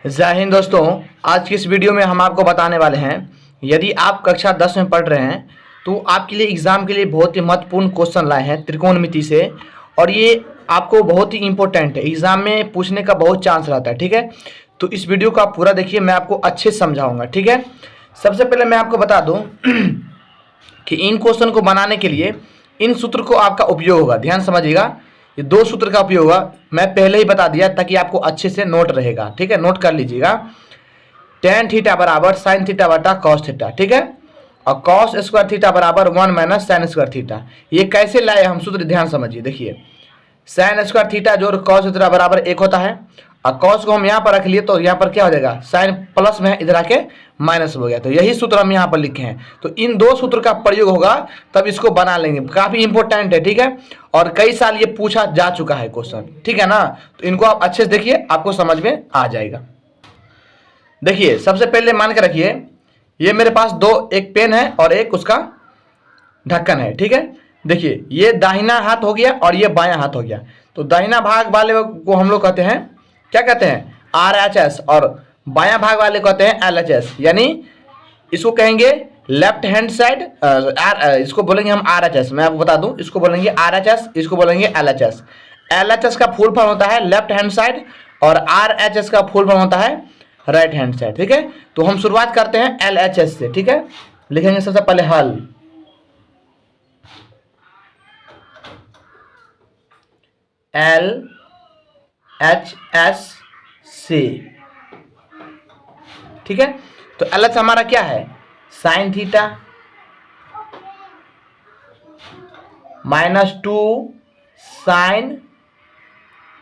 जय हिंद दोस्तों। आज की इस वीडियो में हम आपको बताने वाले हैं, यदि आप कक्षा 10 में पढ़ रहे हैं तो आपके लिए एग्ज़ाम के लिए बहुत ही महत्वपूर्ण क्वेश्चन लाए हैं त्रिकोणमिति से। और ये आपको बहुत ही इंपॉर्टेंट है, एग्ज़ाम में पूछने का बहुत चांस रहता है। ठीक है, तो इस वीडियो को आप पूरा देखिए, मैं आपको अच्छे से समझाऊंगा। ठीक है, सबसे पहले मैं आपको बता दूं कि इन क्वेश्चन को बनाने के लिए इन सूत्र को आपका उपयोग होगा। ध्यान समझिएगा, ये दो सूत्र का उपयोग होगा। मैं पहले ही बता दिया ताकि आपको अच्छे से नोट रहेगा। ठीक है, नोट कर लीजिएगा। टेन थीटा बराबर साइन थीटा बटा कॉस थीटा। ठीक है, और कॉस स्क्वायर थीटा बराबर 1 माइनस साइन स्क्वायर थीटा। ये कैसे लाए हम सूत्र, ध्यान समझिए। देखिए, साइन स्क्वायर थीटा जोड़ कॉस थीटा बराबर 1 होता है, और कॉस को हम यहाँ पर रख लिए तो यहाँ पर क्या हो जाएगा, साइन प्लस में है, इधर आके माइनस हो गया। तो यही सूत्र हम यहाँ पर लिखे हैं। तो इन दो सूत्र का प्रयोग होगा तब इसको बना लेंगे। काफ़ी इंपॉर्टेंट है। ठीक है, और कई साल ये पूछा जा चुका है क्वेश्चन। ठीक है ना, तो इनको आप अच्छे से देखिए, आपको समझ में आ जाएगा। देखिए, सबसे पहले मान के रखिए, ये मेरे पास एक पेन है और एक उसका ढक्कन है। ठीक है, देखिए ये दाहिना हाथ हो गया और ये बायां हाथ हो गया। तो दाहिना भाग वाले को हम लोग कहते हैं, क्या कहते हैं, RHS, और बायां भाग वाले कहते हैं LHS। यानी इसको कहेंगे लेफ्ट हैंड साइड, इसको बोलेंगे हम RHS। मैं आपको बता दूं, इसको बोलेंगे RHS, इसको बोलेंगे LHS। LHS का फुल फॉर्म होता है लेफ्ट हैंड साइड, और RHS का फुल फॉर्म होता है राइट हैंड साइड। ठीक है, तो हम शुरुआत करते हैं LHS से। ठीक है, लिखेंगे सबसे पहले हल, LHS से। ठीक है, तो LH हमारा क्या है, sine theta -2 sine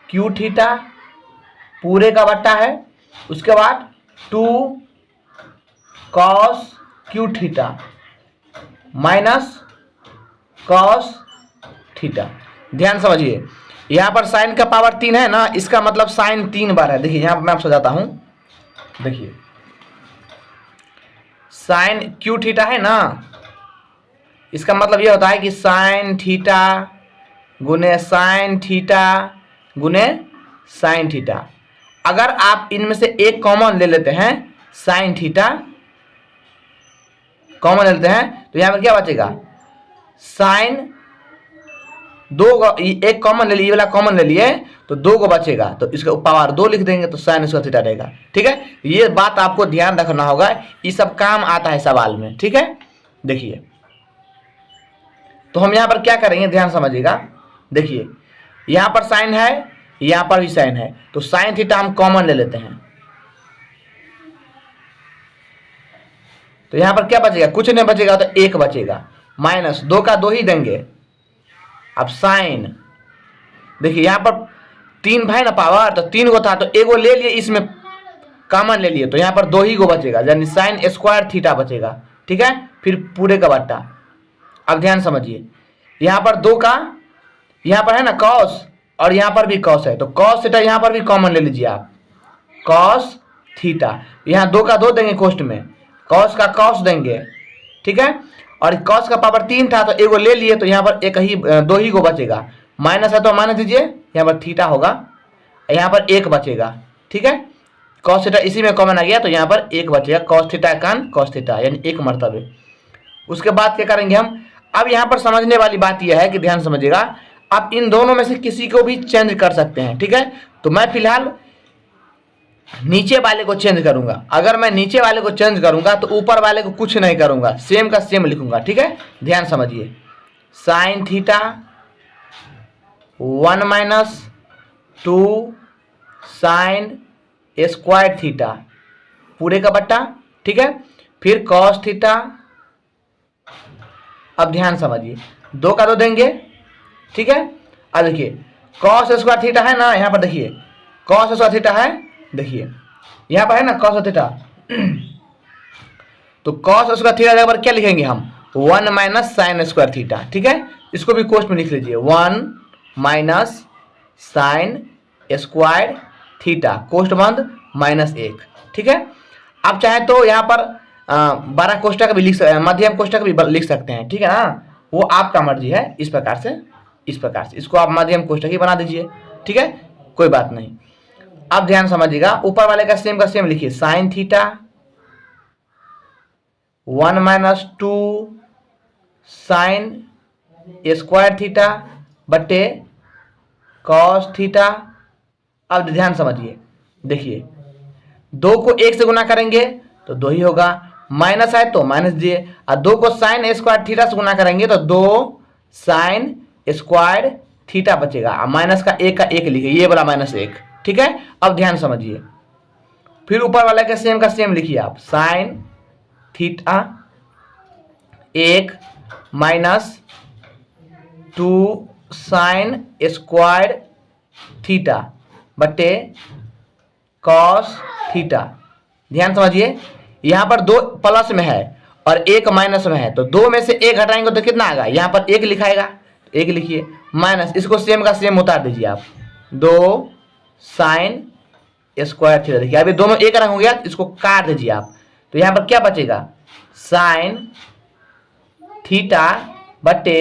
cube theta पूरे का बट्टा है। उसके बाद 2 cos cube theta minus cos theta. ध्यान समझिए, यहाँ पर साइन का पावर 3 है ना, इसका मतलब साइन 3 बार है। देखिए यहाँ पर मैं आपको समझाता हूँ। देखिए साइन क्यू थीटा है ना, इसका मतलब ये होता है कि साइन थीटा गुने साइन थीटा गुने साइन थीटा। अगर आप इनमें से एक कॉमन ले लेते हैं, साइन थीटा कॉमन ले लेते हैं, तो यहाँ पर क्या बचेगा, साइन एक कॉमन ले लिए, ये वाला कॉमन ले लिए तो 2 को बचेगा, तो इसका पावर 2 लिख देंगे, तो साइन स्क्वायर थीटा रहेगा। ठीक है, ये बात आपको ध्यान रखना होगा, ये सब काम आता है सवाल में। ठीक है, देखिए तो हम यहाँ पर क्या करेंगे, ध्यान समझिएगा। देखिए यहाँ पर साइन है, यहाँ पर भी साइन है, तो साइन थीटा हम कॉमन ले लेते हैं। तो यहाँ पर क्या बचेगा, कुछ नहीं बचेगा, तो 1 बचेगा, माइनस 2 का 2 ही देंगे। अब साइन, देखिए यहाँ पर 3 है ना पावर, तो 3 को था तो 1 ले लिए, इसमें कॉमन ले लिए, तो यहाँ पर 2 ही को बचेगा, यानी साइन स्क्वायर थीटा बचेगा। ठीक है, फिर पूरे का बट्टा। अब ध्यान समझिए, यहाँ पर 2 का, यहाँ पर है ना कॉस, और यहाँ पर भी कॉस है, तो कॉस थीटा यहाँ पर भी कॉमन ले लीजिए आप, कॉस थीटा। यहाँ 2 का 2 देंगे कोष्ट में, कॉस का कॉस देंगे। ठीक है, और कॉस का पावर 3 था तो 1 ले लिए, तो यहाँ पर 2 ही को बचेगा, माइनस है तो माइनस दीजिए, यहाँ पर थीटा होगा, यहाँ पर 1 बचेगा। ठीक है, कॉस थीटा इसी में कॉमन आ गया, तो यहाँ पर 1 बचेगा, कॉस थीटा कान कॉस थीटा, यानी 1 मर्तबे। उसके बाद क्या करेंगे हम, अब यहाँ पर समझने वाली बात यह है कि ध्यान समझिएगा, आप इन दोनों में से किसी को भी चेंज कर सकते हैं। ठीक है, तो मैं फिलहाल नीचे वाले को चेंज करूंगा। अगर मैं नीचे वाले को चेंज करूंगा तो ऊपर वाले को कुछ नहीं करूंगा, सेम का सेम लिखूंगा। ठीक है, ध्यान समझिए, sine theta 1 minus 2 sine square theta पूरे का बट्टा। ठीक है, फिर कॉस थीटा। अब ध्यान समझिए, 2 का 2 देंगे। ठीक है, अब देखिए कॉस स्क्वायर थीटा है ना, यहाँ पर देखिए कॉस स्क्वायर थीटा है, देखिए यहाँ पर है ना कॉस थीटा, तो कॉस स्क्वायर थीटा पर क्या लिखेंगे हम, 1 माइनस साइन स्क्वायर थीटा। ठीक है, इसको भी कोष्ट में लिख लीजिए, 1 माइनस साइन स्क्वायर थीटा, कोष्ट बंद -1। ठीक है, आप चाहे तो यहाँ पर 12 कोष्टक भी मध्यम कोष्टक भी लिख सकते हैं। ठीक है ना, वो आपका मर्जी है। इस प्रकार से इसको आप मध्यम कोष्टक ही बना दीजिए। ठीक है, कोई बात नहीं। अब ध्यान समझिएगा, ऊपर वाले का सेम लिखिए, sine theta 1 minus 2 sine square theta बटे कॉस थीटा। अब ध्यान समझिए, देखिए 2 को 1 से गुना करेंगे तो 2 ही होगा, माइनस है तो माइनस दिए, और 2 को साइन स्क्वायर थीटा से गुना करेंगे तो 2 साइन स्क्वायर थीटा बचेगा, और माइनस का एक लिखिए, ये वाला -1, ठीक है। अब ध्यान समझिए, फिर ऊपर वाले का सेम लिखिए आप, sine theta 1 minus 2 sine square theta बटे कॉस थीटा। ध्यान समझिए, यहां पर 2 प्लस में है और 1 माइनस में है, तो 2 में से 1 हटाएंगे तो कितना आएगा, यहां पर 1 लिखाएगा, 1 लिखिए, माइनस इसको सेम का सेम उतार दीजिए आप, 2 साइन स्क्वायर थीटा। देखिए अभी दोनों एक रंग हो गया, इसको काट दीजिए आप, तो यहां पर क्या बचेगा, साइन थीटा बटे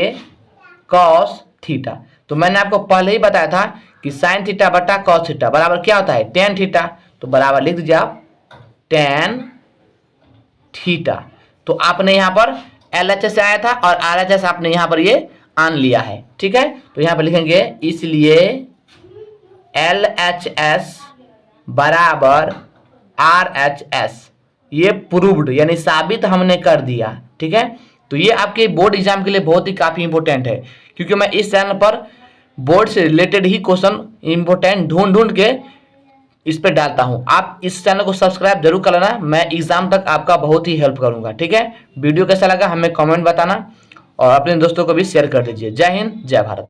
कॉस थीटा। तो मैंने आपको पहले ही बताया था कि साइन थीटा बटा कॉस थीटा बराबर क्या होता है, टेन थीटा। तो बराबर लिख दीजिए आप टेन थीटा। तो आपने यहाँ पर LHS से आया था और RHS आपने यहाँ पर ये आन लिया है, ठीक है। तो यहाँ पर लिखेंगे इसलिए LHS बराबर RHS, ये प्रूव्ड यानी साबित हमने कर दिया, ठीक है। तो ये आपके बोर्ड एग्जाम के लिए बहुत ही काफ़ी इंपॉर्टेंट है, क्योंकि मैं इस चैनल पर बोर्ड से रिलेटेड ही क्वेश्चन इंपॉर्टेंट ढूंढ के इस पर डालता हूं। आप इस चैनल को सब्सक्राइब जरूर कर लेना, मैं एग्जाम तक आपका बहुत ही हेल्प करूंगा, ठीक है। वीडियो कैसा लगा हमें कमेंट बताना और अपने दोस्तों को भी शेयर कर दीजिए। जय हिंद, जय भारत।